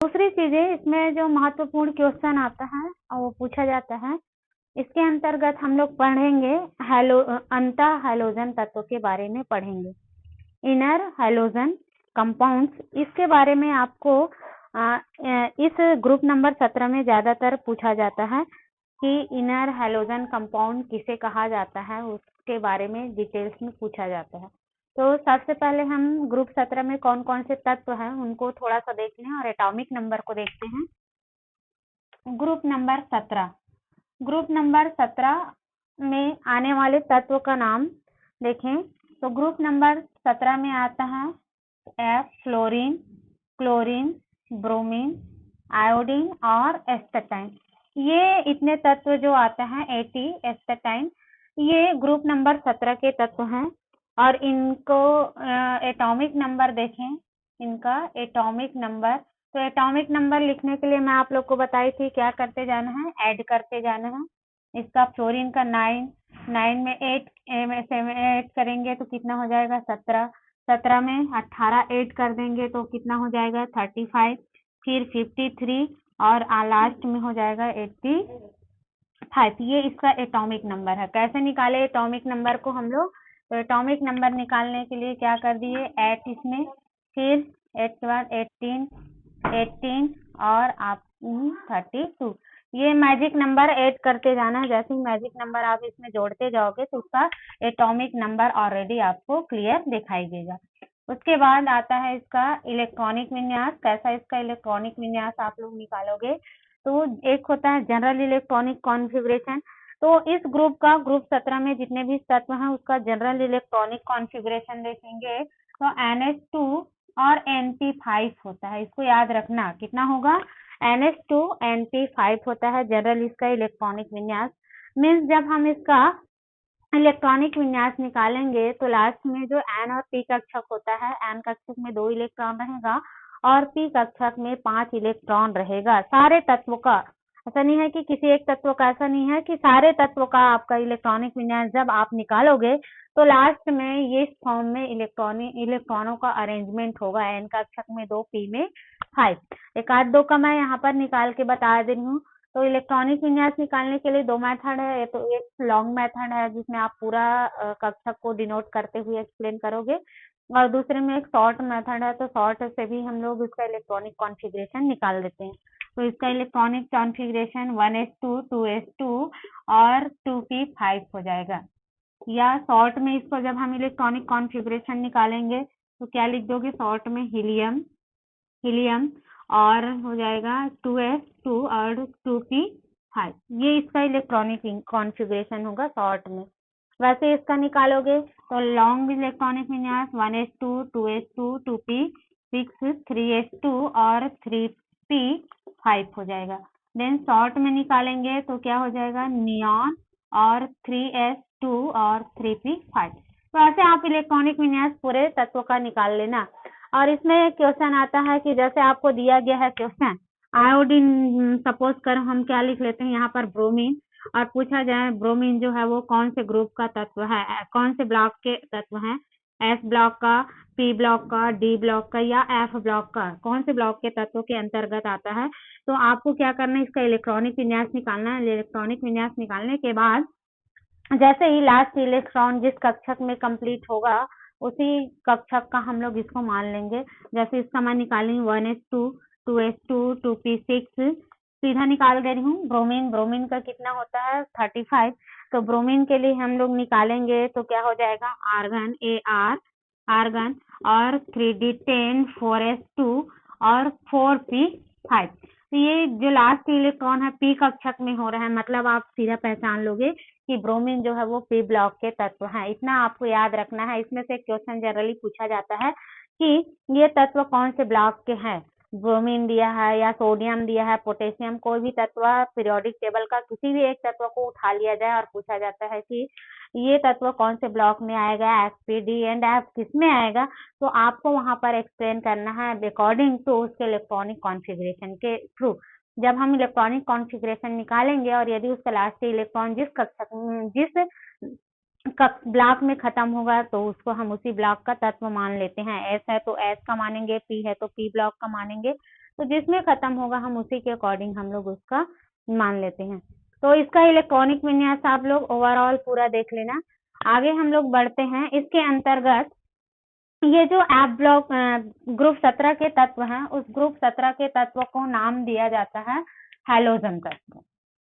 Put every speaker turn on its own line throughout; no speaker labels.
दूसरी चीजें इसमें जो महत्वपूर्ण क्वेश्चन आता है और वो पूछा जाता है, इसके अंतर्गत हम लोग पढ़ेंगे अंत हैलोजन तत्व के बारे में पढ़ेंगे। इनर हैलोजन कंपाउंड्स, इसके बारे में आपको इस ग्रुप नंबर 17 में ज्यादातर पूछा जाता है कि इनर हैलोजन कंपाउंड किसे कहा जाता है, उसके बारे में डिटेल्स में पूछा जाता है। तो सबसे पहले हम ग्रुप 17 में कौन कौन से तत्व हैं उनको थोड़ा सा देख लें और एटॉमिक नंबर को देखते हैं। ग्रुप नंबर 17 में आने वाले तत्व का नाम देखें तो ग्रुप नंबर 17 में आता है F fluorine, chlorine, bromine, iodine और एस्टेटाइन। ये इतने तत्व जो आते हैं 80 एस्टेटाइन, ये ग्रुप नंबर 17 के तत्व हैं। और इनको एटॉमिक नंबर देखें, इनका एटॉमिक नंबर, तो एटॉमिक नंबर लिखने के लिए मैं आप लोग को बताई थी क्या करते जाना है, ऐड करते जाना है। इसका फ्लोरीन का 9 में 8 में 7 ऐड करेंगे तो कितना हो जाएगा 17 में 18 ऐड कर देंगे तो कितना हो जाएगा 35, फिर 53 और लास्ट में हो जाएगा 85। ये इसका एटॉमिक नंबर है। कैसे निकाले एटॉमिक नंबर को हम लोग, तो एटॉमिक नंबर निकालने के लिए क्या कर दिए 8 इसमें, फिर 8 के बाद 18 और आप 32। ये मैजिक नंबर ऐड करते जाना है। जैसे ही मैजिक नंबर आप इसमें जोड़ते जाओगे तो उसका एटॉमिक नंबर ऑलरेडी आपको क्लियर दिखाई देगा। उसके बाद आता है इसका इलेक्ट्रॉनिक विन्यास। कैसा इसका इलेक्ट्रॉनिक विन्यास आप लोग निकालोगे, तो एक होता है जनरल इलेक्ट्रॉनिक कॉन्फ़िगरेशन। तो इस ग्रुप 17 में जितने भी तत्व हैं उसका जनरल इलेक्ट्रॉनिक कॉन्फ़िगरेशन देखेंगे तो NH2 और NP5 होता है। इसको याद रखना, कितना होगा NH2 NP5 होता है जनरल इसका इलेक्ट्रॉनिक विन्यास। मीन्स जब हम इसका इलेक्ट्रॉनिक विन्यास निकालेंगे तो लास्ट में जो N और P कक्षक होता है, N कक्षक में 2 इलेक्ट्रॉन रहेगा और P कक्षक में 5 इलेक्ट्रॉन रहेगा सारे तत्वों का। ऐसा नहीं है कि किसी एक तत्व का, ऐसा नहीं है कि सारे तत्वों का आपका इलेक्ट्रॉनिक विन्यास जब आप निकालोगे तो लास्ट में ये फॉर्म में इलेक्ट्रॉनों का अरेंजमेंट होगा। N कक्षक में 2, P में 5। एक आध दो का मैं यहाँ पर निकाल के बता दे रही हूँ। तो इलेक्ट्रॉनिक विन्यास निकालने के लिए 2 मेथड है। तो एक लॉन्ग मेथड है जिसमें आप पूरा कक्षक को डिनोट करते हुए एक्सप्लेन करोगे, और दूसरे में एक शॉर्ट मेथड है। तो शॉर्ट से भी हम लोग इसका इलेक्ट्रॉनिक कॉन्फ़िगरेशन निकाल देते हैं। तो इसका इलेक्ट्रॉनिक कॉन्फ़िगरेशन 1s2 2s2 और 2p5 हो जाएगा। या शॉर्ट में इसको जब हम इलेक्ट्रॉनिक कॉन्फ़िगरेशन निकालेंगे तो क्या लिख दोगे, शॉर्ट में हीलियम और हो जाएगा 2s2 और 2p5। ये इसका इलेक्ट्रॉनिक कॉन्फ़िगरेशन होगा शॉर्ट में। वैसे इसका निकालोगे तो लॉन्ग इलेक्ट्रॉनिक विन्यास 1s2 2s2 2p6 3s2 और 3p5 हो जाएगा। देन शॉर्ट में निकालेंगे तो क्या हो जाएगा नियॉन और 3s2 और 3p5। तो ऐसे आप इलेक्ट्रॉनिक विन्यास पूरे तत्वों का निकाल लेना। और इसमें क्वेश्चन आता है कि जैसे आपको दिया गया है क्वेश्चन आयोडीन, सपोज कर हम क्या लिख लेते हैं यहाँ पर ब्रोमीन, और पूछा जाए ब्रोमीन जो है वो कौन से ग्रुप का तत्व है, कौन से ब्लॉक के तत्व हैं, S ब्लॉक का, P ब्लॉक का, D ब्लॉक का या F ब्लॉक का, कौन से ब्लॉक के तत्वों के अंतर्गत आता है। तो आपको क्या करना है, इसका इलेक्ट्रॉनिक विन्यास निकालना है। इलेक्ट्रॉनिक विन्यास निकालने के बाद जैसे ही लास्ट इलेक्ट्रॉन जिस कक्षक में कंप्लीट होगा उसी कक्षक का हम लोग इसको मान लेंगे। जैसे इसका मैं निकालेंगे 1s2 2s2 2p6, सीधा निकाल दे रही हूँ। ब्रोमीन का कितना होता है 35। तो ब्रोमीन के लिए हम लोग निकालेंगे तो क्या हो जाएगा आर्गन और 3d10 4s2 और 4p5। तो ये जो लास्ट इलेक्ट्रॉन है P कक्षक में हो रहा है, मतलब आप सीधा पहचान लोगे कि ब्रोमीन जो है वो P ब्लॉक के तत्व हैं। इतना आपको याद रखना है। इसमें से क्वेश्चन जनरली पूछा जाता है कि ये तत्व कौन से ब्लॉक के हैं। ब्रोमीन दिया है या सोडियम दिया है, पोटेशियम, कोई भी तत्व पीरियोडिक टेबल का किसी भी एक तत्व को उठा लिया जाए और पूछा जाता है कि ये तत्व कौन से ब्लॉक में आएगा, S P D and F किस में आएगा, तो आपको वहां पर एक्सप्लेन करना है अकॉर्डिंग टू उसके इलेक्ट्रॉनिक कॉन्फ़िगरेशन के थ्रू। जब हम इलेक्ट्रॉनिक कॉन्फ़िगरेशन निकालेंगे और यदि उसका लास्ट इलेक्ट्रॉन जिस ब्लॉक में खत्म होगा तो उसको हम उसी ब्लॉक का तत्व मान लेते हैं। S है तो S का मानेंगे, P है तो P ब्लॉक का मानेंगे। तो जिसमें खत्म होगा हम उसी के अकॉर्डिंग हम लोग उसका मान लेते हैं। तो इसका इलेक्ट्रॉनिक विन्यास आप लोग ओवरऑल पूरा देख लेना। आगे हम लोग बढ़ते हैं। इसके अंतर्गत ये जो एफ ब्लॉक ग्रुप 17 के तत्व हैं, उस ग्रुप 17 के तत्व को नाम दिया जाता है हैलोजन तत्व।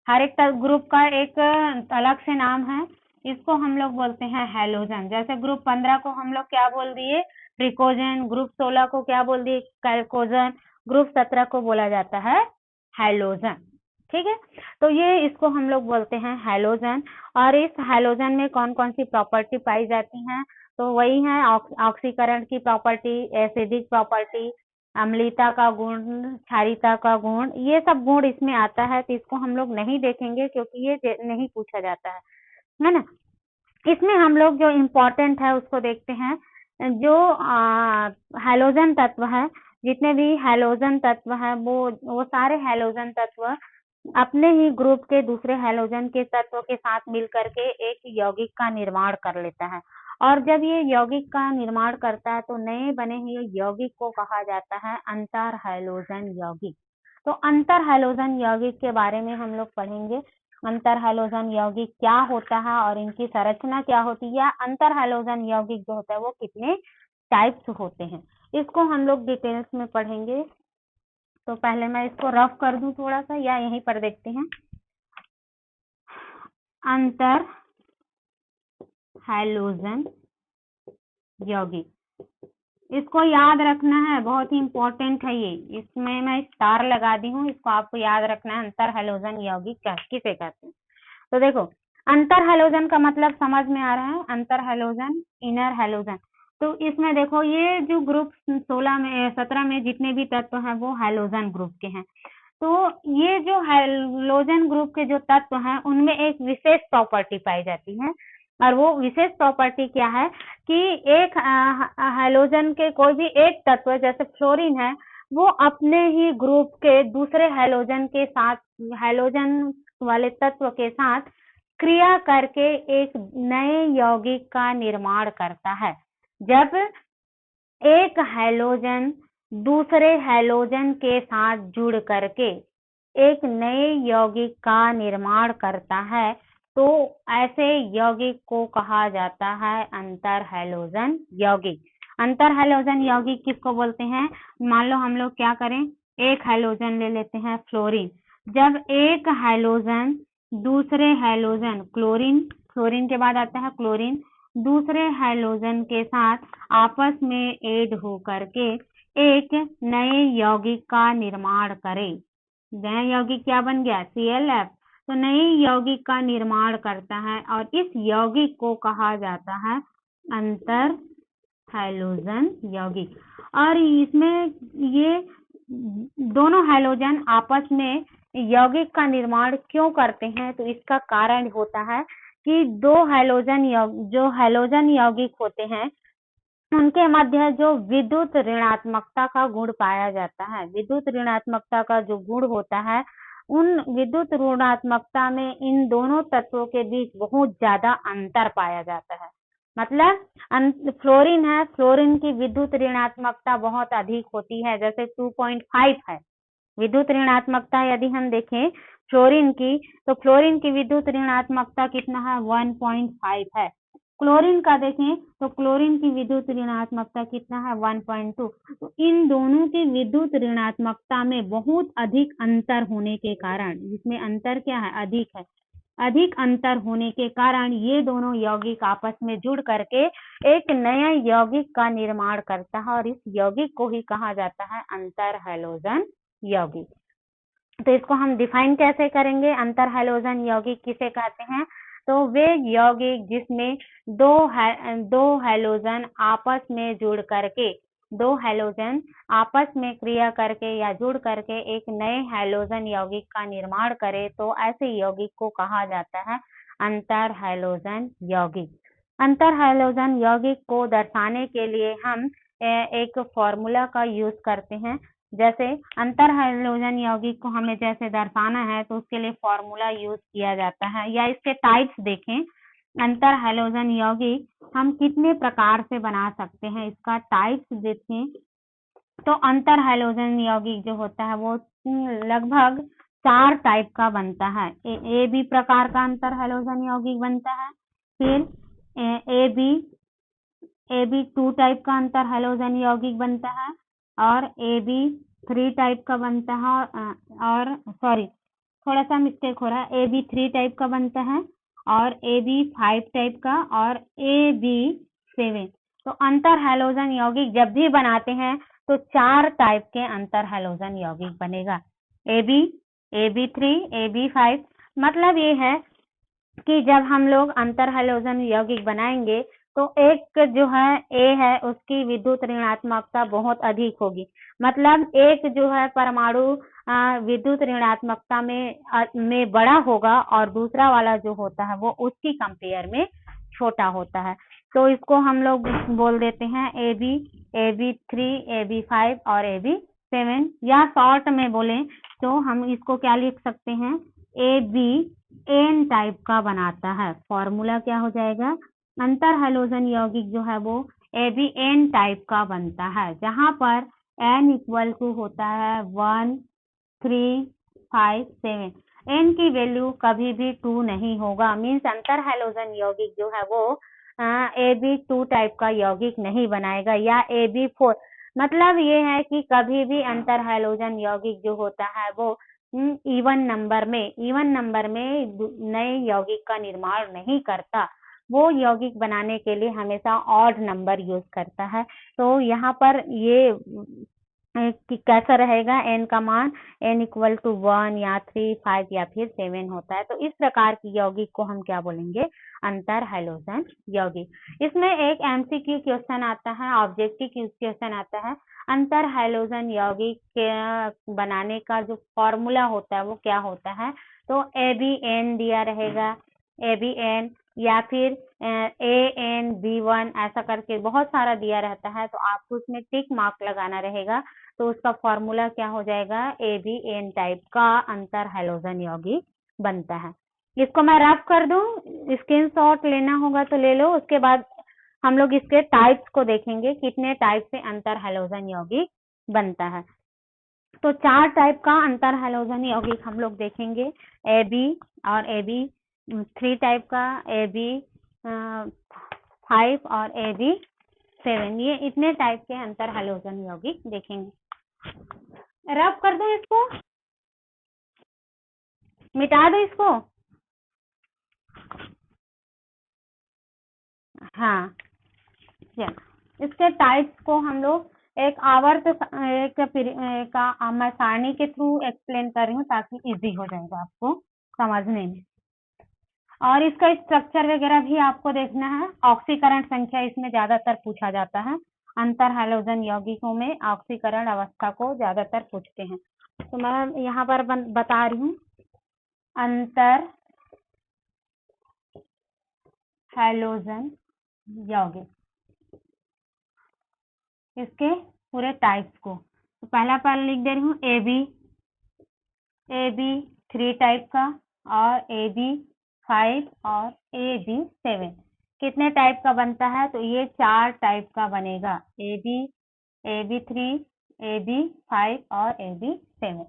हर एक ग्रुप का एक अलग से नाम है, इसको हम लोग बोलते हैं हैलोजन। जैसे ग्रुप 15 को हम लोग क्या बोल दिए, ट्रिकोजन। ग्रुप 16 को क्या बोल दिए, कैल्कोजन। ग्रुप 17 को बोला जाता है हैलोजन। ठीक है, तो ये इसको हम लोग बोलते हैं हैलोजन। और इस हैलोजन में कौन कौन सी प्रॉपर्टी पाई जाती हैं, तो वही है ऑक्सीकरण की प्रॉपर्टी, एसिडिक प्रॉपर्टी, अम्लता का गुण, क्षारीयता का गुण, ये सब गुण इसमें आता है। तो इसको हम लोग नहीं देखेंगे क्योंकि ये नहीं पूछा जाता है ना। इसमें हम लोग जो इम्पोर्टेंट है उसको देखते हैं। जो हैलोजन तत्व है, जितने भी हैलोजन तत्व है वो सारे हैलोजन तत्व अपने ही ग्रुप के दूसरे हैलोजन के तत्व के साथ मिलकर के एक यौगिक का निर्माण कर लेता है। और जब ये यौगिक का निर्माण करता है तो नए बने हुए यौगिक को कहा जाता है अंतर हैलोजन यौगिक। तो अंतर हैलोजन यौगिक के बारे में हम लोग पढ़ेंगे। अंतर हैलोजन यौगिक क्या होता है और इनकी संरचना क्या होती है, अंतर हैलोजन यौगिक जो होता है वो कितने टाइप्स होते हैं, इसको हम लोग डिटेल्स में पढ़ेंगे। तो पहले मैं इसको रफ कर दूं थोड़ा सा, या यहीं पर देखते हैं। अंतर हैलोजन यौगिक, इसको याद रखना है, बहुत ही इंपॉर्टेंट है ये। इसमें मैं स्टार लगा दी हूँ, इसको आपको याद रखना है। अंतर हैलोजन यौगिक किसे कहते हैं, तो देखो अंतर हैलोजन का मतलब समझ में आ रहा है। अंतर हैलोजन, इनर हैलोजन। तो इसमें देखो ये जो ग्रुप 17 में जितने भी तत्व हैं वो हैलोजन ग्रुप के हैं। तो ये जो हैलोजन ग्रुप के जो तत्व हैं उनमें एक विशेष प्रॉपर्टी पाई जाती है। और वो विशेष प्रॉपर्टी क्या है कि एक हैलोजन के कोई भी एक तत्व, जैसे फ्लोरीन है, वो अपने ही ग्रुप के दूसरे हैलोजन के साथ, हैलोजन वाले तत्व के साथ क्रिया करके एक नए यौगिक का निर्माण करता है। जब एक हैलोजन दूसरे हैलोजन के साथ जुड़ करके एक नए यौगिक का निर्माण करता है तो ऐसे यौगिक को कहा जाता है अंतर हैलोजन यौगिक। अंतर हैलोजन यौगिक किसको बोलते हैं, मान लो हम लोग क्या करें, एक हैलोजन ले लेते हैं फ्लोरीन। जब एक हैलोजन दूसरे हैलोजन क्लोरीन, फ्लोरीन के बाद आता है क्लोरीन, दूसरे हैलोजन के साथ आपस में ऐड होकर के एक नए यौगिक का निर्माण करे। नया यौगिक क्या बन गया, ClF। तो नए यौगिक का निर्माण करता है और इस यौगिक को कहा जाता है अंतर हैलोजन यौगिक। और इसमें ये दोनों हैलोजन आपस में यौगिक का निर्माण क्यों करते हैं, तो इसका कारण होता है कि जो हैलोजन यौगिक होते हैं उनके मध्य जो विद्युत ऋणात्मकता का गुण पाया जाता है। विद्युत ऋणात्मकता का जो गुण होता है, उन विद्युत ऋणात्मकता में इन दोनों तत्वों के बीच बहुत ज्यादा अंतर पाया जाता है। मतलब फ्लोरीन है, फ्लोरीन की विद्युत ऋणात्मकता बहुत अधिक होती है, जैसे 2.5 है विद्युत ऋणात्मकता। यदि हम देखें फ्लोरीन की, तो फ्लोरीन की विद्युत ऋणात्मकता कितना है, 1.5 है। क्लोरीन का देखें तो क्लोरीन की विद्युत ऋणात्मकता कितना है, 1.2। तो इन दोनों की विद्युत ऋणात्मकता में बहुत अधिक अंतर होने के कारण, इसमें अंतर क्या है, अधिक है, अधिक अंतर होने के कारण ये दोनों यौगिक आपस में जुड़ करके एक नया यौगिक का निर्माण करता है और इस यौगिक को ही कहा जाता है अंतर हैलोजन यौगिक। तो इसको हम डिफाइन कैसे करेंगे, अंतर हैलोजन यौगिक किसे कहते हैं, तो वे यौगिक जिसमें दो हैलोजन आपस में जुड़ करके, दो हैलोजन आपस में क्रिया करके या जुड़ करके एक नए हैलोजन यौगिक का निर्माण करे, तो ऐसे यौगिक को कहा जाता है अंतर हैलोजन यौगिक। अंतर हैलोजन यौगिक को दर्शाने के लिए हम एक फॉर्मूला का यूज करते हैं। जैसे अंतर हैलोजन यौगिक को हमें जैसे दर्शाना है तो उसके लिए फॉर्मूला यूज किया जाता है, या इसके टाइप्स देखें। अंतर हैलोजन यौगिक हम कितने प्रकार से बना सकते हैं, इसका टाइप्स देखें। तो अंतर हैलोजन यौगिक जो होता है वो लगभग 4 टाइप का बनता है। ए बी प्रकार का अंतर हैलोजन यौगिक बनता है, फिर ए बी 2 टाइप का अंतर हैलोजन यौगिक बनता है, और ए बी 3 टाइप का बनता है, और सॉरी थोड़ा सा मिस्टेक हो रहा है, ए बी 3 टाइप का बनता है, और ए बी 5 टाइप का, और ए बी 7। तो अंतर हैलोजन यौगिक जब भी बनाते हैं तो 4 टाइप के अंतर हैलोजन यौगिक बनेगा, ए बी 3, ए बी 5। मतलब ये है कि जब हम लोग अंतर हैलोजन यौगिक बनाएंगे तो एक जो है ए है उसकी विद्युत ऋणात्मकता बहुत अधिक होगी। मतलब एक जो है परमाणु विद्युत ऋणात्मकता में बड़ा होगा और दूसरा वाला जो होता है वो उसकी कंपेयर में छोटा होता है। तो इसको हम लोग बोल देते हैं ए बी 3, ए बी 5 और ए बी 7, या शॉर्ट में बोले तो हम इसको क्या लिख सकते हैं, ए बी एन टाइप का बनाता है। फॉर्मूला क्या हो जाएगा, अंतर हैलोजन यौगिक जो है वो ए बी एन टाइप का बनता है, जहां पर एन इक्वल टू होता है 1, 3, 5, 7। एन की वैल्यू कभी भी 2 नहीं होगा, मीन्स अंतर हैलोजन यौगिक जो है वो ए बी 2 टाइप का यौगिक नहीं बनाएगा, या ए बी 4। मतलब ये है कि कभी भी अंतर हैलोजन यौगिक जो होता है वो इवन नंबर में नए यौगिक का निर्माण नहीं करता, वो यौगिक बनाने के लिए हमेशा ऑड नंबर यूज करता है। तो यहाँ पर ये कि कैसा रहेगा, एन का मान एन इक्वल टू 1 या 3, 5 या फिर 7 होता है। तो इस प्रकार की यौगिक को हम क्या बोलेंगे, अंतर हैलोजन यौगिक। इसमें एक एमसीक्यू क्वेश्चन आता है, ऑब्जेक्टिव क्वेश्चन आता है, अंतर हैलोजन यौगिक बनाने का जो फॉर्मूला होता है वो क्या होता है। तो ए बी एन दिया रहेगा, ए बी एन, या फिर ए एन बी 1, ऐसा करके बहुत सारा दिया रहता है, तो आपको उसमें टिक मार्क लगाना रहेगा। तो उसका फॉर्मूला क्या हो जाएगा, ए बी एन टाइप का अंतर हैलोजन यौगिक बनता है। इसको मैं रफ कर दूं, स्क्रीनशॉट लेना होगा तो ले लो। उसके बाद हम लोग इसके टाइप्स को देखेंगे, कितने टाइप से अंतर हैलोजन यौगिक बनता है। तो 4 टाइप का अंतर हैलोजन यौगिक हम लोग देखेंगे, ए बी और ए बी 3 टाइप का, ए बी 5 और ए बी 7। ये इतने टाइप के अंतर हैलोजन यौगिक देखेंगे। रफ कर दो, इसको मिटा दो इसको। हाँ, चलो इसके टाइप्स को हम लोग एक आवर्त मैं सारणी के थ्रू एक्सप्लेन कर रही हूँ ताकि इजी हो जाएगा आपको समझने में। और इसका स्ट्रक्चर वगैरह भी आपको देखना है। ऑक्सीकरण संख्या इसमें ज्यादातर पूछा जाता है, अंतर हैलोजन यौगिकों में ऑक्सीकरण अवस्था को ज्यादातर पूछते हैं। तो मैं यहाँ पर बता रही हूँ, अंतर हैलोजन यौगिक, इसके पूरे टाइप्स को। तो पहला लिख दे रही हूँ, ए बी 3 टाइप का, और ए बी 5 और ए बी 7। कितने टाइप का बनता है, तो ये 4 टाइप का बनेगा, ए बी 3, ए बी 5 और ए बी 7।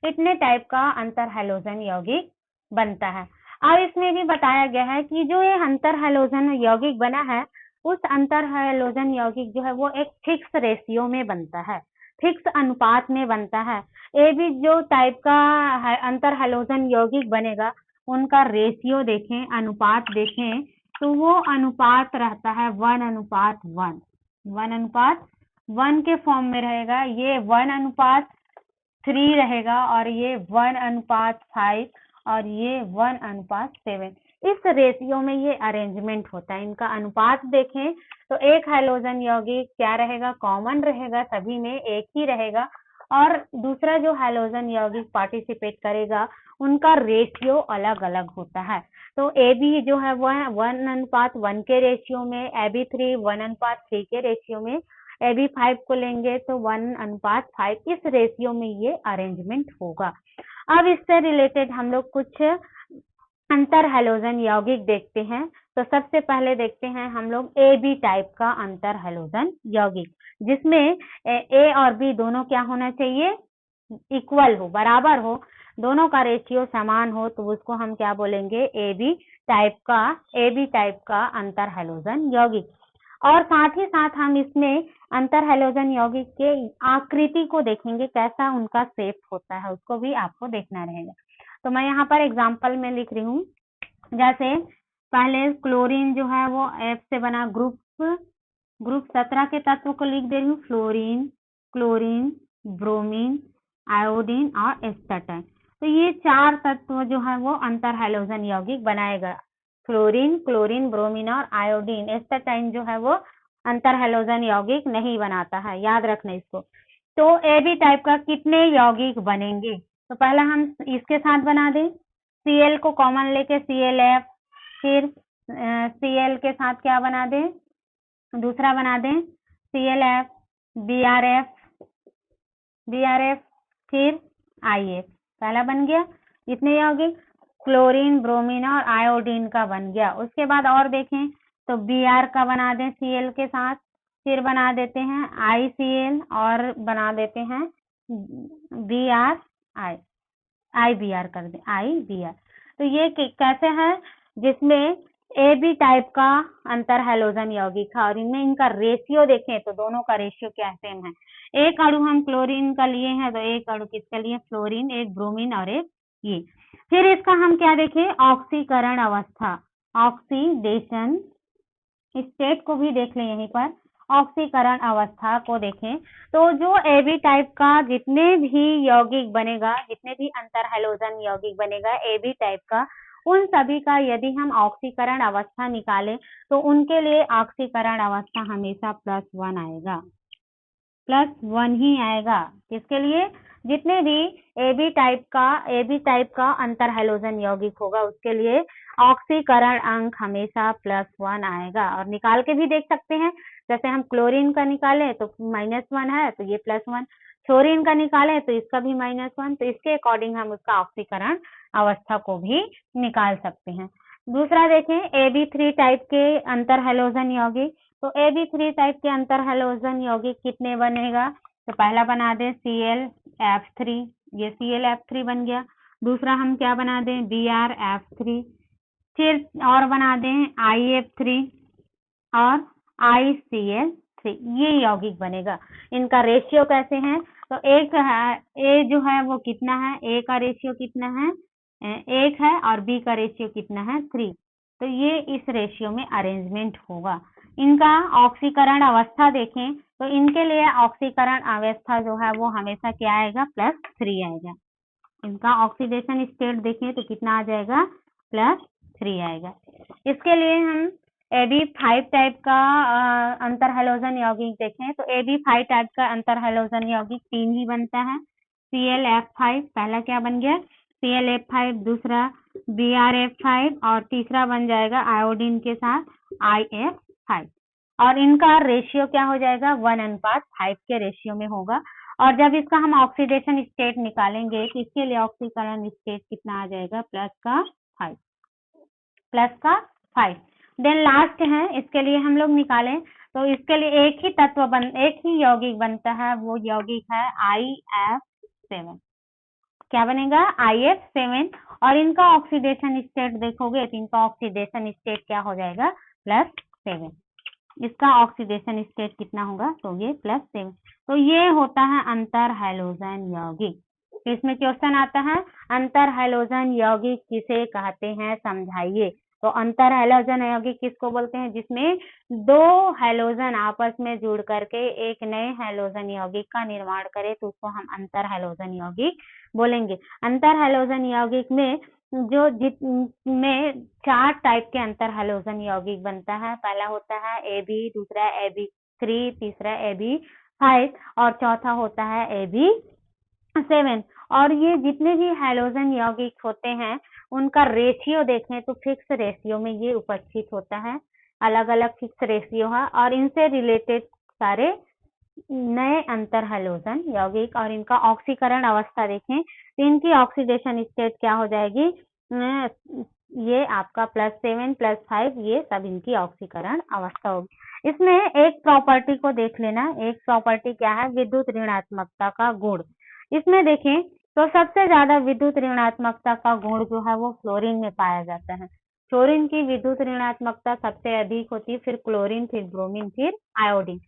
इतने टाइप का अंतर हैलोजन यौगिक बनता है। अब इसमें भी बताया गया है कि जो ये अंतर हैलोजन यौगिक बना है, उस अंतर हैलोजन यौगिक जो है वो एक फिक्स रेशियो में बनता है, फिक्स अनुपात में बनता है। ए बी जो टाइप का अंतर हैलोजन यौगिक बनेगा, उनका रेशियो देखें, अनुपात देखें, तो वो अनुपात रहता है 1:1, 1:1 के फॉर्म में रहेगा। ये 1:3 रहेगा, और ये 1:5 और ये 1:7। इस रेशियो में ये अरेंजमेंट होता है। इनका अनुपात देखें तो एक हैलोजन यौगिक क्या रहेगा, कॉमन रहेगा, सभी में एक ही रहेगा, और दूसरा जो हैलोजन यौगिक पार्टिसिपेट करेगा उनका रेशियो अलग अलग होता है। तो ए बी जो है वह 1:1 के रेशियो में, ए बी 3 1:3 के रेशियो में, ए बी 5 को लेंगे तो 1:5, इस रेशियो में ये अरेंजमेंट होगा। अब इससे रिलेटेड हम लोग कुछ अंतर हैलोजन यौगिक देखते हैं। तो सबसे पहले देखते हैं हम लोग ए बी टाइप का अंतर हैलोजन यौगिक, जिसमें ए और बी दोनों क्या होना चाहिए, इक्वल हो, बराबर हो, दोनों का रेशियो समान हो, तो उसको हम क्या बोलेंगे, ए बी टाइप का अंतर हैलोजन यौगिक। और साथ ही साथ हम इसमें अंतर हैलोजन यौगिक के आकृति को देखेंगे, कैसा उनका शेप होता है, उसको भी आपको देखना रहेगा। तो मैं यहाँ पर एग्जाम्पल में लिख रही हूँ, जैसे पहले क्लोरीन जो है वो F से बना, ग्रुप 17 के तत्व को लिख दे रही हूँ, फ्लोरीन, क्लोरीन, ब्रोमीन, आयोडीन और एस्टाटाइन। तो ये 4 तत्व जो है वो अंतर हैलोजन यौगिक बनाएगा। फ्लोरीन, क्लोरीन, ब्रोमीन और आयोडीन, एस्टाटाइन जो है वो अंतर हैलोजन यौगिक नहीं बनाता है, याद रखना इसको। तो ए बी टाइप का कितने यौगिक बनेंगे, तो पहला हम इसके साथ बना दें, Cl को कॉमन लेके ClF, फिर Cl के साथ क्या बना दें, दूसरा बना दें ClF, BrF, फिर IF, पहला बन गया। इतने यौगिक क्लोरीन, ब्रोमीन और आयोडीन का बन गया। उसके बाद और देखें तो Br का बना दें Cl के साथ, फिर बना देते हैं ICl और बना देते हैं IBr कर दें, IBr। तो ये कैसे है, जिसमें ए बी टाइप का अंतर हैलोजन यौगिक है और इनमें इनका रेशियो देखें तो दोनों का रेशियो क्या सेम है। एक अणु हम क्लोरीन का लिए हैं तो एक अणु किसका लिए, फ्लोरीन, एक ब्रोमीन और एक ये। फिर इसका हम क्या देखें, ऑक्सीकरण अवस्था, ऑक्सीडेशन स्टेट को भी देख लें, यहीं पर ऑक्सीकरण अवस्था को देखें। तो जो ए बी टाइप का जितने भी यौगिक बनेगा, जितने भी अंतर हैलोजन यौगिक बनेगा ए बी टाइप का, उन सभी का यदि हम ऑक्सीकरण अवस्था निकालें तो उनके लिए ऑक्सीकरण अवस्था हमेशा +1 आएगा, +1 ही आएगा। किसके लिए, जितने भी ए बी टाइप का अंतर हैलोजन यौगिक होगा उसके लिए ऑक्सीकरण अंक हमेशा +1 आएगा। और निकाल के भी देख सकते हैं, जैसे हम क्लोरीन का निकालें तो -1 है तो ये +1, फ्लोरीन का निकालें तो इसका भी -1, तो इसके अकॉर्डिंग हम उसका ऑक्सीकरण अवस्था को भी निकाल सकते हैं। दूसरा देखें AB3 टाइप के अंतर हैलोजन यौगिक, तो AB3 टाइप के अंतर हैलोजन यौगिक कितने बनेगा, तो पहला बना दें ClF3, ये ClF3 बन गया। दूसरा हम क्या बना दें, BrF3, फिर और बना दें IF3 और ICl3, ये यौगिक बनेगा। इनका रेशियो कैसे है, तो एक है, ए जो है वो कितना है, ए का रेशियो कितना है, 1 है और बी का रेशियो कितना है, 3। तो ये इस रेशियो में अरेंजमेंट होगा। इनका ऑक्सीकरण अवस्था देखें तो इनके लिए ऑक्सीकरण अवस्था जो है वो हमेशा क्या आएगा, +3 आएगा। इनका ऑक्सीडेशन स्टेट देखें तो कितना आ जाएगा, +3 आएगा। इसके लिए हम AB5 टाइप का अंतर हैलोजन यौगिक देखें तो AB5 टाइप का अंतर हैलोजन यौगिक 3 ही बनता है। ClF5 पहला क्या बन गया, ClF5, दूसरा BrF5 और तीसरा बन जाएगा आयोडीन के साथ IF5। और इनका रेशियो क्या हो जाएगा, 1:5 के रेशियो में होगा। और जब इसका हम ऑक्सीडेशन स्टेट निकालेंगे तो इसके लिए ऑक्सीकरण स्टेट कितना आ जाएगा, +5। देन लास्ट है, इसके लिए हम लोग निकालें तो इसके लिए एक ही यौगिक बनता है, वो यौगिक है IF7। क्या बनेगा, IF7। और इनका ऑक्सीडेशन स्टेट देखोगे तो इनका ऑक्सीडेशन स्टेट क्या हो जाएगा, +7। इसका ऑक्सीडेशन स्टेट कितना होगा, तो ये +7। तो ये होता है अंतर हैलोजन यौगिक। इसमें क्वेश्चन आता है, अंतर हैलोजन यौगिक किसे कहते हैं, समझाइए। तो अंतर हैलोजन यौगिक किसको बोलते हैं, जिसमें 2 हैलोजन आपस में जुड़ करके एक नए हैलोजन यौगिक का निर्माण करे तो उसको हम अंतर हैलोजन यौगिक बोलेंगे। अंतर हैलोजन यौगिक में जिसमें 4 टाइप के अंतर हैलोजन यौगिक बनता है। पहला होता है AB, दूसरा AB3, तीसरा AB5 और चौथा होता है AB7। और ये जितने भी हैलोजन यौगिक होते हैं उनका रेशियो देखें तो फिक्स रेशियो में ये उपस्थित होता है, अलग अलग फिक्स रेशियो है। और इनसे रिलेटेड सारे नए अंतर हैलोजन यौगिक। और इनका ऑक्सीकरण अवस्था देखें तो इनकी ऑक्सीडेशन स्टेट क्या हो जाएगी, ये आपका +7 +5 ये सब इनकी ऑक्सीकरण अवस्था होगी। इसमें एक प्रॉपर्टी को देख लेना, एक प्रॉपर्टी क्या है, विद्युत ऋणात्मकता का गुण। इसमें देखें तो सबसे ज्यादा विद्युत ऋणात्मकता का गुण जो है वो फ्लोरीन में पाया जाता है। फ्लोरीन की विद्युत ऋणात्मकता सबसे अधिक होती है, फिर क्लोरीन, फिर ब्रोमीन, फिर आयोडीन।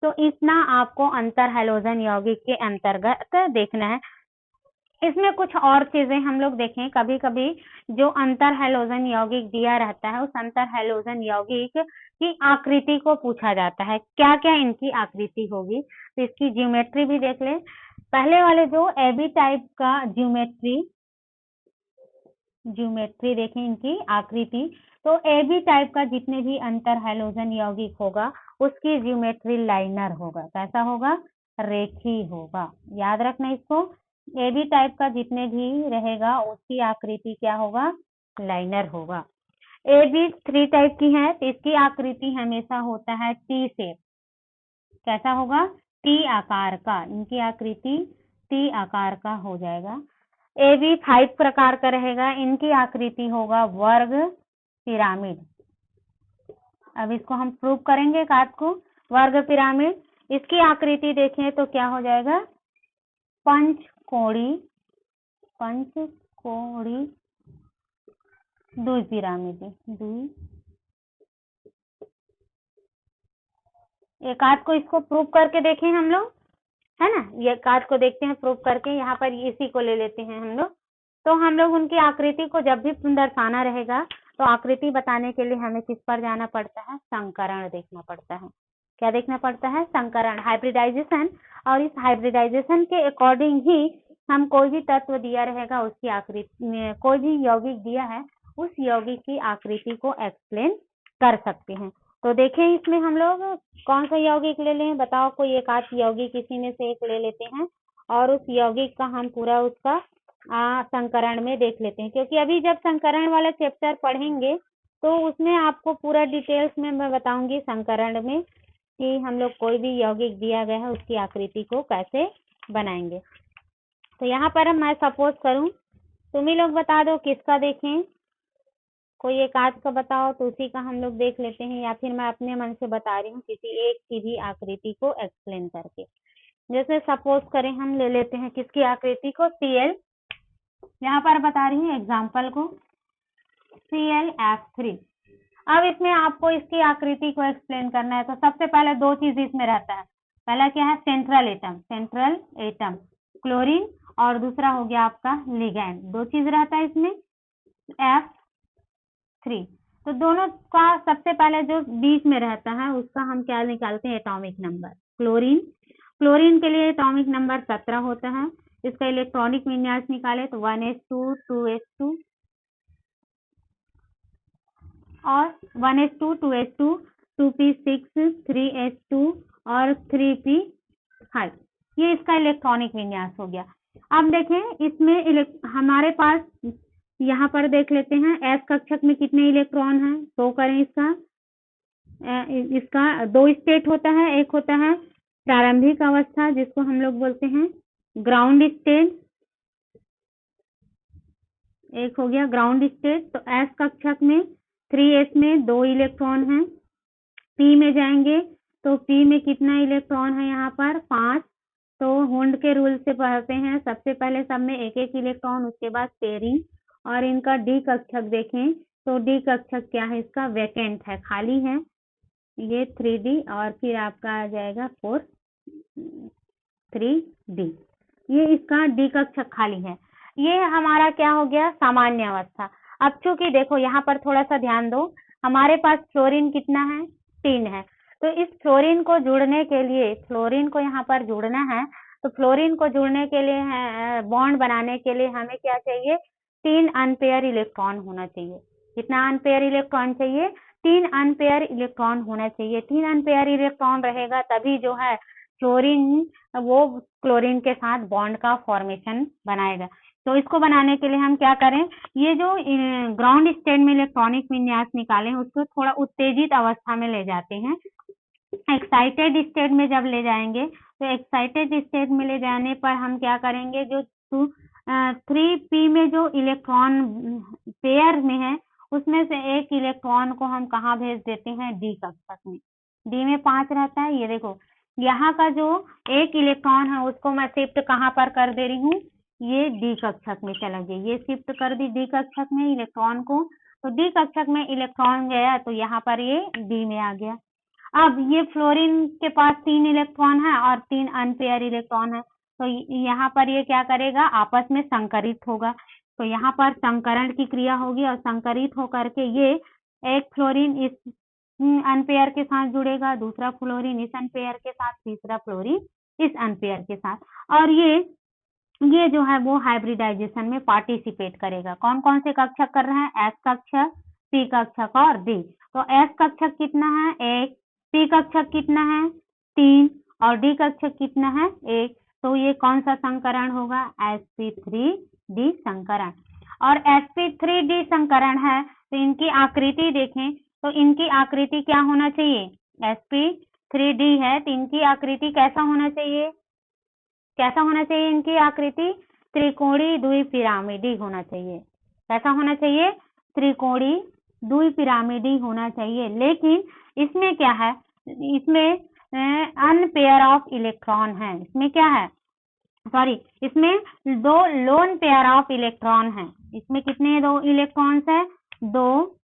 तो इतना आपको अंतर हैलोजन यौगिक के अंतर्गत देखना है। इसमें कुछ और चीजें हम लोग देखें, कभी कभी जो अंतर हैलोजन यौगिक दिया रहता है उस अंतर हैलोजन यौगिक की आकृति को पूछा जाता है, क्या क्या इनकी आकृति होगी। तो इसकी ज्योमेट्री भी देख ले। पहले वाले जो एबी टाइप का ज्योमेट्री देखें, इनकी आकृति। तो एबी टाइप का जितने भी अंतर हैलोजन यौगिक होगा उसकी ज्योमेट्री लाइनर होगा। कैसा होगा, रेखी होगा। याद रखना इसको, एबी टाइप का जितने भी रहेगा उसकी आकृति क्या होगा, लाइनर होगा। एबी 3 टाइप की है तो इसकी आकृति हमेशा होता है टी शेप। कैसा होगा, टी आकार का, इनकी आकृति टी आकार का हो जाएगा। एबी 5 प्रकार का रहेगा, इनकी आकृति होगा वर्ग पिरामिड। अब इसको हम प्रूव करेंगे बात को, वर्ग पिरामिड। इसकी आकृति देखें तो क्या हो जाएगा, पंचकोणी द्विपिरामिड। एक आध को इसको प्रूव करके देखें हम लोग, है ना। ये कार्ड को देखते हैं प्रूव करके, यहाँ पर इसी को ले लेते हैं हम लोग। तो हम लोग उनकी आकृति को जब भी दर्शाना रहेगा तो आकृति बताने के लिए हमें किस पर जाना पड़ता है, संकरण देखना पड़ता है। क्या देखना पड़ता है, संकरण, हाइब्रिडाइजेशन। और इस हाइब्रिडाइजेशन के अकॉर्डिंग ही हम कोई भी तत्व दिया रहेगा उसकी आकृति, कोई भी यौगिक दिया है उस यौगिक की आकृति को एक्सप्लेन कर सकते हैं। तो देखें इसमें हम लोग कौन सा यौगिक ले लें, बताओ कोई एक आध यौगिक इसी में से एक ले लेते हैं और उस यौगिक का हम पूरा उसका संकरण में देख लेते हैं। क्योंकि अभी जब संकरण वाला चैप्टर पढ़ेंगे तो उसमें आपको पूरा डिटेल्स में मैं बताऊंगी संकरण में कि हम लोग कोई भी यौगिक दिया गया है उसकी आकृति को कैसे बनाएंगे। तो यहाँ पर मैं सपोज करूं, तुम ही लोग बता दो किसका देखें, कोई एक आध का बताओ तो उसी का हम लोग देख लेते हैं, या फिर मैं अपने मन से बता रही हूँ किसी एक की भी आकृति को एक्सप्लेन करके। जैसे सपोज करें हम ले लेते हैं किसकी आकृति को, Cl, यहाँ पर बता रही हूँ एग्जाम्पल को, ClF3। अब इसमें आपको इसकी आकृति को एक्सप्लेन करना है तो सबसे पहले दो चीज इसमें रहता है। पहला क्या है, सेंट्रल एटम क्लोरीन, और दूसरा हो गया आपका लिगैंड। दो चीज रहता है इसमें, F3। तो दोनों का सबसे पहले जो बीच में रहता है उसका हम क्या निकालते हैं, एटॉमिक नंबर। क्लोरीन के लिए एटॉमिक नंबर 17 होता है। इसका इलेक्ट्रॉनिक विन्यास निकाले तो 1s2 2s2 और 1s2 2s2 2p6 3s2 और 3p5, ये इसका इलेक्ट्रॉनिक विन्यास हो गया। अब देखें इसमें हमारे पास यहाँ पर देख लेते हैं S कक्षक में कितने इलेक्ट्रॉन हैं, तो करें इसका दो स्टेट होता है। एक होता है प्रारंभिक अवस्था जिसको हम लोग बोलते हैं ग्राउंड स्टेट, एक हो गया ग्राउंड स्टेट। तो S कक्षक में 3s में 2 इलेक्ट्रॉन हैं। P में जाएंगे तो P में कितना इलेक्ट्रॉन है, यहाँ पर 5। तो हुंड के रूल से पढ़ते हैं, सबसे पहले सब में एक एक इलेक्ट्रॉन, उसके बाद पेयरिंग। और इनका D कक्षक देखें तो D कक्षक क्या है, इसका वैकेंट है, खाली है, ये 3D और फिर आपका आ जाएगा 3D, ये इसका D कक्षक खाली है। ये हमारा क्या हो गया, सामान्य अवस्था। अब चूंकि देखो यहाँ पर थोड़ा सा ध्यान दो, हमारे पास फ्लोरीन कितना है, 3 है। तो इस फ्लोरीन को जुड़ने के लिए, फ्लोरीन को यहाँ पर जुड़ना है, तो फ्लोरीन को जुड़ने के लिए, बॉन्ड बनाने के लिए हमें क्या चाहिए, 3 अनपेयर इलेक्ट्रॉन होना चाहिए। कितना अनपेयर इलेक्ट्रॉन चाहिए, 3 अनपेयर इलेक्ट्रॉन होना चाहिए। 3 अनपेयर इलेक्ट्रॉन रहेगा तभी जो है फ्लोरीन वो क्लोरीन के साथ बॉन्ड का फॉर्मेशन बनाएगा। तो इसको बनाने के लिए हम क्या करें, ये जो ग्राउंड स्टेट में इलेक्ट्रॉनिक विन्यास निकालें उसको थोड़ा उत्तेजित अवस्था में ले जाते हैं। एक्साइटेड स्टेट में जब ले जाएंगे तो एक्साइटेड स्टेट में ले जाने पर हम क्या करेंगे, जो 3p में जो इलेक्ट्रॉन पेयर में है उसमें से एक इलेक्ट्रॉन को हम कहाँ भेज देते हैं, डी कक्षक में। डी में 5 रहता है। ये देखो यहाँ का जो एक इलेक्ट्रॉन है उसको मैं शिफ्ट कहाँ पर कर दे रही हूँ, ये डी कक्षक में चला गया। ये शिफ्ट कर दी डी कक्षक में इलेक्ट्रॉन को, तो डी कक्षक में इलेक्ट्रॉन गया तो यहाँ पर ये डी में आ गया। अब ये फ्लोरीन के पास 3 इलेक्ट्रॉन है और 3 अनपेयर इलेक्ट्रॉन है, तो यहाँ पर ये क्या करेगा, आपस में संकरित होगा। तो यहाँ पर संकरण की क्रिया होगी और संकरित होकर के ये एक फ्लोरीन इस अनपेयर के साथ जुड़ेगा, दूसरा फ्लोरीन इस अनपेयर के साथ, तीसरा फ्लोरीन इस अनपेयर के साथ, और ये जो है वो हाइब्रिडाइजेशन में पार्टिसिपेट करेगा। कौन कौन से कक्षक कर रहे हैं, एस कक्षक, पी कक्षक और डी। तो एस कक्षक कितना है, 1, पी कक्षक कितना है, 3 और डी कक्षक कितना है, 1। तो ये कौन सा संकरण होगा, sp3d संकरण। और sp3d संकरण है तो इनकी आकृति देखें तो इनकी आकृति क्या होना चाहिए, sp3d है तो इनकी आकृति कैसा होना चाहिए, कैसा होना चाहिए इनकी आकृति, त्रिकोणीय द्विपिरामिडी होना चाहिए। कैसा होना चाहिए, त्रिकोणीय द्विपिरामिडी होना चाहिए। लेकिन इसमें क्या है, इसमें अनपेयर ऑफ इलेक्ट्रॉन है। इसमें क्या है, सॉरी, इसमें 2 लोन पेयर ऑफ इलेक्ट्रॉन है। इसमें कितने 2 इलेक्ट्रॉन्स है, 2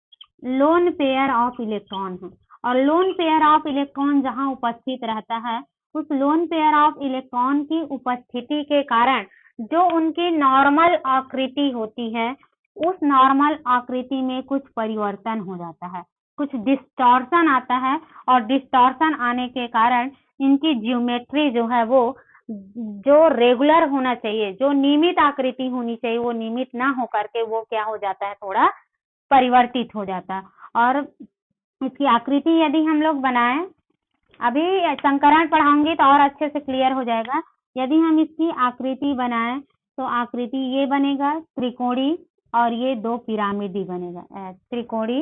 लोन पेयर ऑफ इलेक्ट्रॉन है। और लोन पेयर ऑफ इलेक्ट्रॉन जहां उपस्थित रहता है, उस लोन पेयर ऑफ इलेक्ट्रॉन की उपस्थिति के कारण जो उनकी नॉर्मल आकृति होती है, उस नॉर्मल आकृति में कुछ परिवर्तन हो जाता है, कुछ डिस्टॉर्शन आता है। और डिस्टॉर्शन आने के कारण इनकी ज्योमेट्री जो है वो जो रेगुलर होना चाहिए, जो नियमित आकृति होनी चाहिए, वो नियमित ना होकर के वो क्या हो जाता है, थोड़ा परिवर्तित हो जाता है। और इसकी आकृति यदि हम लोग बनाएं, अभी संकरण पढ़ाऊंगी तो और अच्छे से क्लियर हो जाएगा। यदि हम इसकी आकृति बनाएं तो आकृति ये बनेगा त्रिकोणी और ये 2 पिरामिडी बनेगा। त्रिकोणी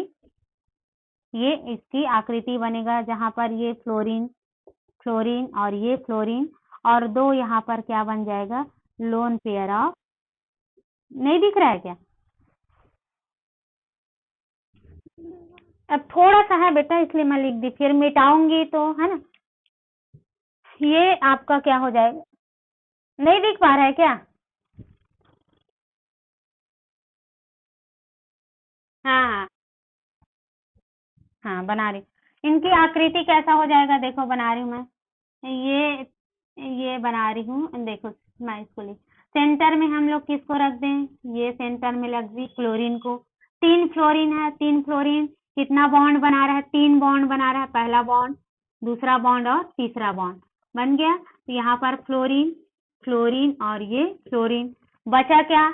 ये इसकी आकृति बनेगा जहां पर ये फ्लोरीन फ्लोरीन और ये फ्लोरीन और 2 यहाँ पर क्या बन जाएगा, लोन पेयर ऑफ, नहीं दिख रहा है क्या, अब थोड़ा सा है बेटा इसलिए मैं लिख दी, फिर मिटाऊंगी तो है ना, ये आपका क्या हो जाएगा, नहीं दिख पा रहा है क्या, हाँ हाँ बना रही। इनकी आकृति कैसा हो जाएगा, देखो बना रही हूँ मैं, ये बना रही हूँ। देखो मैं इसको लिख, सेंटर में हम लोग किसको रख दें, ये सेंटर में लग दी फ्लोरीन को। 3 फ्लोरीन है, 3 फ्लोरीन कितना बॉन्ड बना रहा है, 3 बॉन्ड बना रहा है, पहला बॉन्ड, दूसरा बॉन्ड और तीसरा बॉन्ड बन गया। तो यहाँ पर फ्लोरीन फ्लोरीन और ये फ्लोरीन, बचा क्या,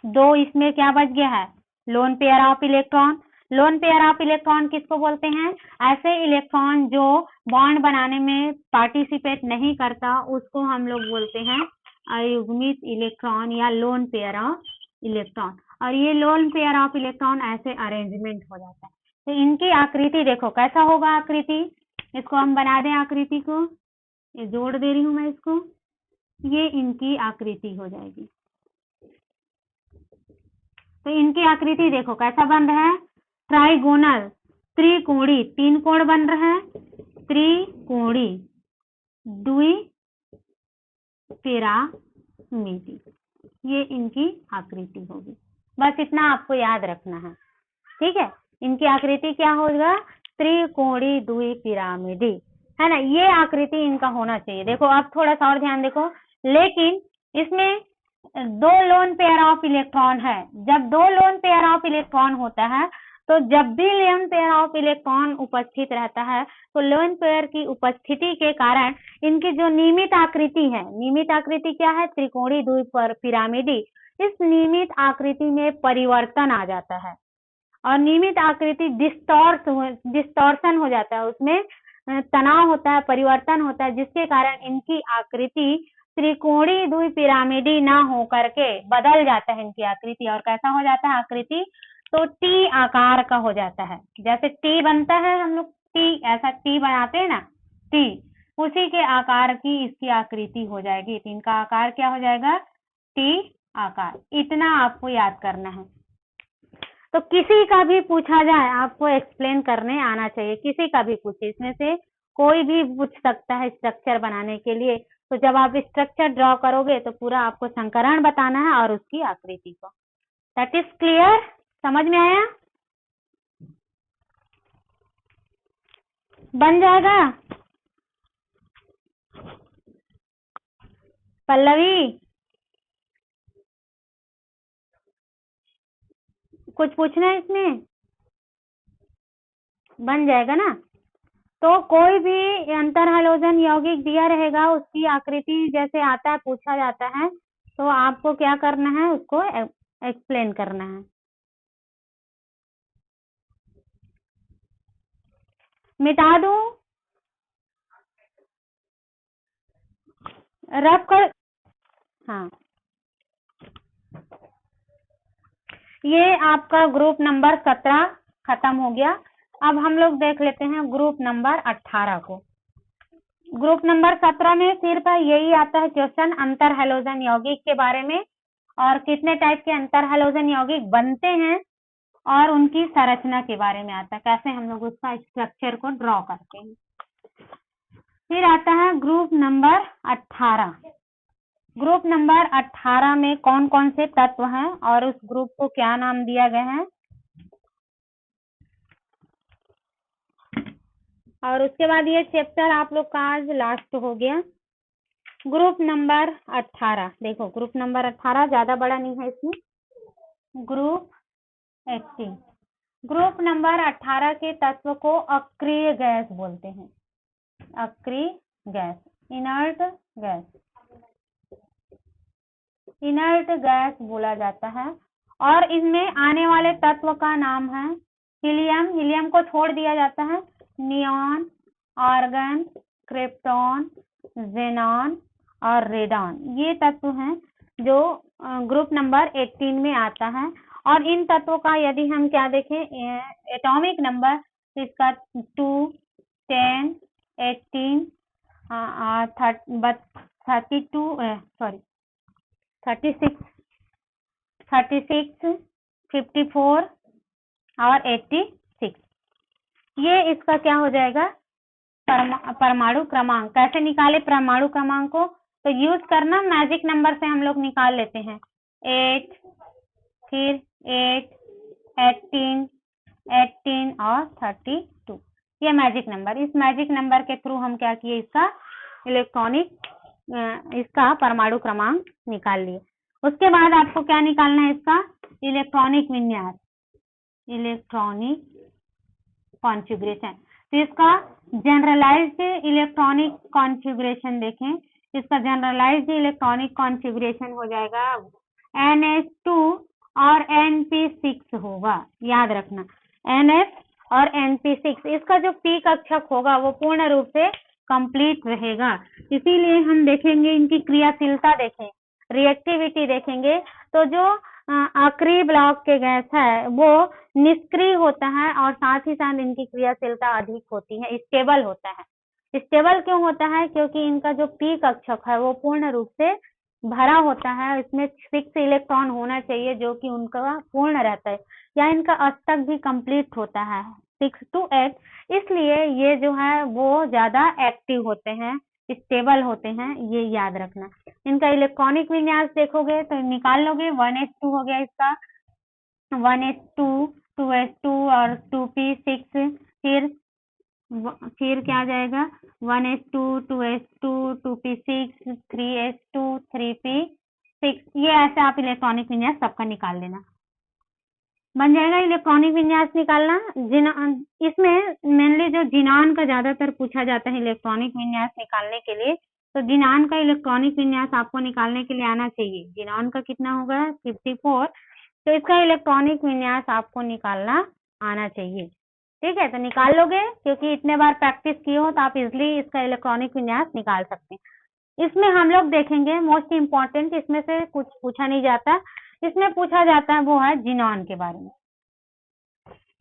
2 इसमें क्या बच गया है, lone pair of electron. Lone pair of electron किसको बोलते हैं, ऐसे इलेक्ट्रॉन जो बॉन्ड बनाने में पार्टिसिपेट नहीं करता, उसको हम लोग बोलते हैं अयुग्मित इलेक्ट्रॉन या लोन पेयर ऑफ इलेक्ट्रॉन। और ये लोन पेयर ऑफ इलेक्ट्रॉन ऐसे अरेंजमेंट हो जाता है। तो इनकी आकृति देखो कैसा होगा, आकृति, इसको हम बना दें आकृति को, ये जोड़ दे रही हूं मैं इसको, ये इनकी आकृति हो जाएगी। तो इनकी आकृति देखो कैसा बन रहा है, ट्राइगोनल, त्रिकोणी, 3 कोण बन रहे हैं, त्रिकोणी द्विपिरामिडी, ये इनकी आकृति होगी। बस इतना आपको याद रखना है, ठीक है। इनकी आकृति क्या होगा, त्रिकोणी द्विपिरामिडी, है ना, ये आकृति इनका होना चाहिए। देखो अब थोड़ा सा और ध्यान देखो, लेकिन इसमें 2 लोन पेयर ऑफ इलेक्ट्रॉन है। जब 2 लोन पेयर ऑफ इलेक्ट्रॉन होता है, तो जब भी लोन पेयर ऑफ इलेक्ट्रॉन उपस्थित रहता है, तो लोन पेयर की उपस्थिति के कारण इनकी जो नियमित आकृति है, नियमित आकृति क्या है, त्रिकोणी द्विपिरामिडी, इस नियमित आकृति में परिवर्तन आ जाता है और नियमित आकृति डिस्टॉर्शन हो जाता है, उसमें तनाव होता है, परिवर्तन होता है, जिसके कारण इनकी आकृति त्रिकोणी द्विपिरामिडी ना हो करके बदल जाता है इनकी आकृति। और कैसा हो जाता है आकृति, तो टी आकार का हो जाता है। जैसे टी बनता है, हम लोग टी ऐसा टी बनाते हैं ना, टी, उसी के आकार की इसकी आकृति हो जाएगी। तो इनका आकार क्या हो जाएगा, टी आकार। इतना आपको याद करना है। तो किसी का भी पूछा जाए आपको एक्सप्लेन करने आना चाहिए, किसी का भी पूछे, इसमें से कोई भी पूछ सकता है स्ट्रक्चर बनाने के लिए। तो जब आप स्ट्रक्चर ड्रॉ करोगे तो पूरा आपको संकरण बताना है और उसकी आकृति को। That is clear? समझ में आया? बन जाएगा? पल्लवी कुछ पूछना है इसमें? बन जाएगा ना? तो कोई भी अंतर हैलोजन यौगिक दिया रहेगा, उसकी आकृति जैसे आता है, पूछा जाता है, तो आपको क्या करना है, उसको एक्सप्लेन करना है। मिटा दूं? रब कर। हाँ, ये आपका ग्रुप नंबर 17 खत्म हो गया। अब हम लोग देख लेते हैं ग्रुप नंबर 18 को। ग्रुप नंबर 17 में सिर्फ यही आता है क्वेश्चन अंतर हैलोजन यौगिक के बारे में, और कितने टाइप के अंतर हैलोजन यौगिक बनते हैं, और उनकी संरचना के बारे में आता है, कैसे हम लोग उसका स्ट्रक्चर को ड्रॉ करते हैं। फिर आता है ग्रुप नंबर 18। ग्रुप नंबर 18 में कौन कौन से तत्व हैं और उस ग्रुप को क्या नाम दिया गया है, और उसके बाद ये चैप्टर आप लोग का आज लास्ट हो गया। ग्रुप नंबर 18 देखो, ग्रुप नंबर 18 ज्यादा बड़ा नहीं है इसमें। ग्रुप 18, ग्रुप नंबर 18 के तत्व को अक्रिय गैस बोलते हैं। अक्रिय gas, inert gas, inert gas बोला जाता है। और इसमें आने वाले तत्व का नाम है हीलियम। हीलियम को छोड़ दिया जाता है नियॉन, आर्गन, क्रिप्टॉन, जेनॉन और रेडॉन। ये तत्व हैं जो ग्रुप नंबर 18 में आता है। और इन तत्वों का यदि हम क्या देखें एटॉमिक नंबर, तो इसका 2, 10, 18, 36, 54 और 86। ये इसका क्या हो जाएगा, परमाणु क्रमांक। कैसे निकाले परमाणु क्रमांक को, तो यूज करना मैजिक नंबर से हम लोग निकाल लेते हैं। 8, फिर 8, 18, 18 और 32, ये मैजिक नंबर। इस मैजिक नंबर के थ्रू हम क्या किए, इसका इलेक्ट्रॉनिक, इसका परमाणु क्रमांक निकाल लिए। उसके बाद आपको क्या निकालना है, इसका इलेक्ट्रॉनिक विन्यास, इलेक्ट्रॉनिक कॉन्फ़िगरेशन। तो इसका जनरलाइज्ड इलेक्ट्रॉनिक कॉन्फ़िगरेशन देखें, इसका जनरलाइज्ड इलेक्ट्रॉनिक कॉन्फ़िगरेशन हो जाएगा NH2 और NP6 होगा। याद रखना NF और NP6, इसका जो पी कक्षक होगा वो पूर्ण रूप से कंप्लीट रहेगा। इसीलिए हम देखेंगे इनकी क्रियाशीलता, देखें रिएक्टिविटी देखेंगे, तो जो अक्रिय ब्लॉक के गैस है वो निष्क्रिय होता है और साथ ही साथ इनकी क्रियाशीलता अधिक होती है, स्टेबल होता है। स्टेबल क्यों होता है, क्योंकि इनका जो पी कक्षक है वो पूर्ण रूप से भरा होता है। इसमें 6 इलेक्ट्रॉन होना चाहिए जो कि उनका पूर्ण रहता है, या इनका अष्टक भी कंप्लीट होता है 6 to 8। इसलिए ये जो है वो ज्यादा एक्टिव होते हैं, स्टेबल होते हैं, ये याद रखना। इनका इलेक्ट्रॉनिक विन्यास देखोगे तो निकाल लोगे, 1s2 हो गया इसका, 1s2, 2s2 और 2p6। फिर क्या जाएगा, 1s2, 2s2, 2p6, 3s2, 3p6। ये ऐसे आप इलेक्ट्रॉनिक विन्यास सबका निकाल लेना, बन जाएगा इलेक्ट्रॉनिक विन्यास निकालना। इसमें मेनली जो जिनान का ज्यादातर पूछा जाता है इलेक्ट्रॉनिक विन्यास निकालने के लिए, तो जिनान का इलेक्ट्रॉनिक विन्यास आपको निकालने के लिए आना चाहिए। जिनान का कितना होगा, 54, तो इसका इलेक्ट्रॉनिक विन्यास आपको निकालना आना चाहिए। ठीक है, तो निकाल लोगे, क्योंकि इतने बार प्रैक्टिस किए हो तो आप इजिली इसका इलेक्ट्रॉनिक विन्यास निकाल सकते हैं। इसमें हम लोग देखेंगे मोस्ट इम्पॉर्टेंट, इसमें से कुछ पूछा नहीं जाता, इसमें पूछा जाता है वो है जिनॉन के बारे में।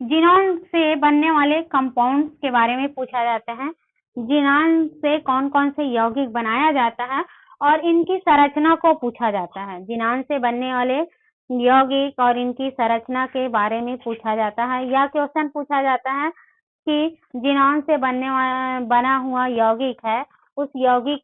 जिनॉन से बनने वाले कंपाउंड्स के बारे में पूछा जाता है। जिनॉन से कौन कौन से यौगिक बनाया जाता है और इनकी संरचना को पूछा जाता है। जिनॉन से बनने वाले यौगिक और इनकी संरचना के बारे में पूछा जाता है। यह क्वेश्चन पूछा जाता है कि जिनॉन से बना हुआ यौगिक है, उस यौगिक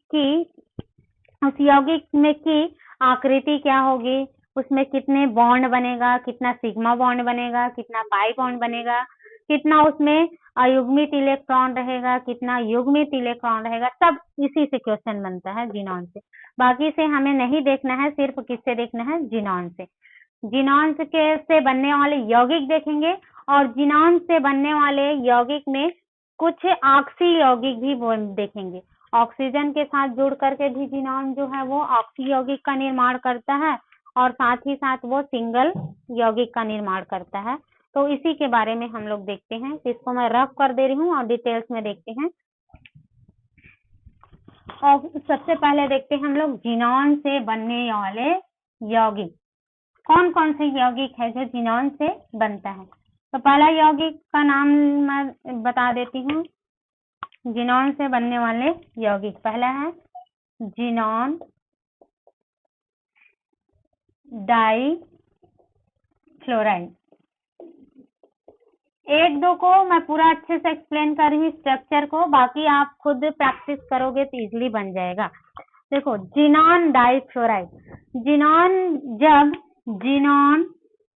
में की आकृति क्या होगी, उसमें कितने बॉन्ड बनेगा, कितना सिग्मा बॉन्ड बनेगा, कितना पाई बॉन्ड बनेगा, कितना उसमें अयुग्मित इलेक्ट्रॉन रहेगा, कितना युग्मित इलेक्ट्रॉन रहेगा, सब इसी से क्वेश्चन बनता है जिनॉन से। बाकी से हमें नहीं देखना है, सिर्फ किससे देखना है, जिनॉन से। जिनॉन से बनने वाले यौगिक देखेंगे और जिनॉन से बनने वाले यौगिक में कुछ ऑक्सी यौगिक भी देखेंगे। ऑक्सीजन के साथ जुड़ करके भी जिनॉन जो है वो ऑक्सी यौगिक का निर्माण करता है और साथ ही साथ वो सिंगल यौगिक का निर्माण करता है। तो इसी के बारे में हम लोग देखते हैं। इसको मैं रफ कर दे रही हूँ और डिटेल्स में देखते हैं। और सबसे पहले देखते हैं हम लोग जिनॉन से बनने वाले यौगिक कौन कौन से यौगिक है जो जिनॉन से बनता है। तो पहला यौगिक का नाम मैं बता देती हूँ। जिनॉन से बनने वाले यौगिक पहला है जिनॉन डाइफ्लोराइड। एक दो को मैं पूरा अच्छे से एक्सप्लेन कर रही हूँ स्ट्रक्चर को, बाकी आप खुद प्रैक्टिस करोगे तो इजीली बन जाएगा। देखो जिनॉन डाइफ्लोराइड, जिनॉन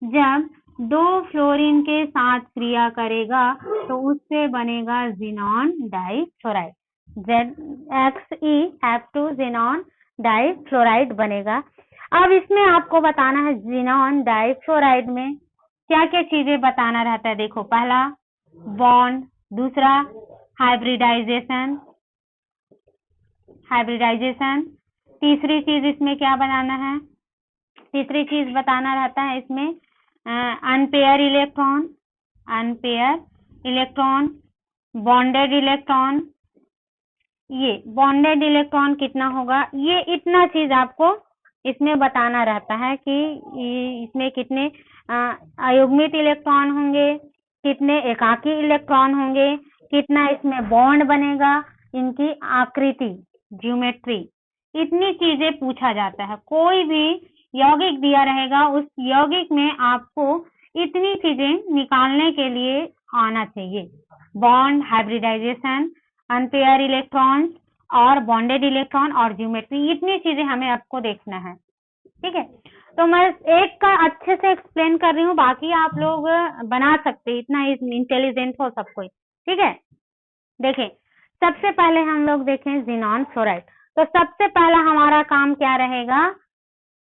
जब 2 फ्लोरीन के साथ क्रिया करेगा तो उससे बनेगा xenon difluoride. ZXeF2 xenon difluoride बनेगा। अब इसमें आपको बताना है जिनॉन डाइफ्लोराइड में क्या क्या चीजें बताना रहता है। देखो पहला बॉन्ड, दूसरा हाइब्रिडाइजेशन, तीसरी चीज इसमें क्या बनाना है, तीसरी चीज बताना रहता है इसमें अनपेयर इलेक्ट्रॉन, बॉन्डेड इलेक्ट्रॉन। ये बॉन्डेड इलेक्ट्रॉन कितना होगा, ये इतना चीज आपको इसमें बताना रहता है कि इसमें कितने अयुग्मित इलेक्ट्रॉन होंगे, कितने एकाकी इलेक्ट्रॉन होंगे, कितना इसमें बॉन्ड बनेगा, इनकी आकृति ज्योमेट्री, इतनी चीजें पूछा जाता है। कोई भी यौगिक दिया रहेगा उस यौगिक में आपको इतनी चीजें निकालने के लिए आना चाहिए। बॉन्ड, हाइब्रिडाइजेशन, अनपेयर इलेक्ट्रॉन्स और बॉन्डेड इलेक्ट्रॉन और ज्योमेट्री, इतनी चीजें हमें आपको देखना है। ठीक है, तो मैं एक का अच्छे से एक्सप्लेन कर रही हूँ, बाकी आप लोग बना सकते, इतना इंटेलिजेंट हो सब कोई। ठीक है, देखें सबसे पहले हम लोग देखें जिनॉन फ्लोराइड। तो सबसे पहला हमारा काम क्या रहेगा,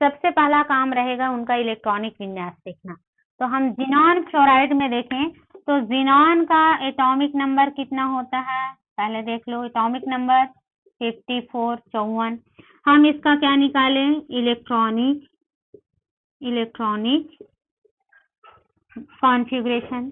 सबसे पहला काम रहेगा उनका इलेक्ट्रॉनिक विन्यास देखना। तो हम जिनॉन फ्लोराइड में देखें तो जिनॉन का एटॉमिक नंबर कितना होता है, पहले देख लो एटॉमिक नंबर 54 54। हम इसका क्या निकालें, इलेक्ट्रॉनिक कॉन्फ़िगरेशन।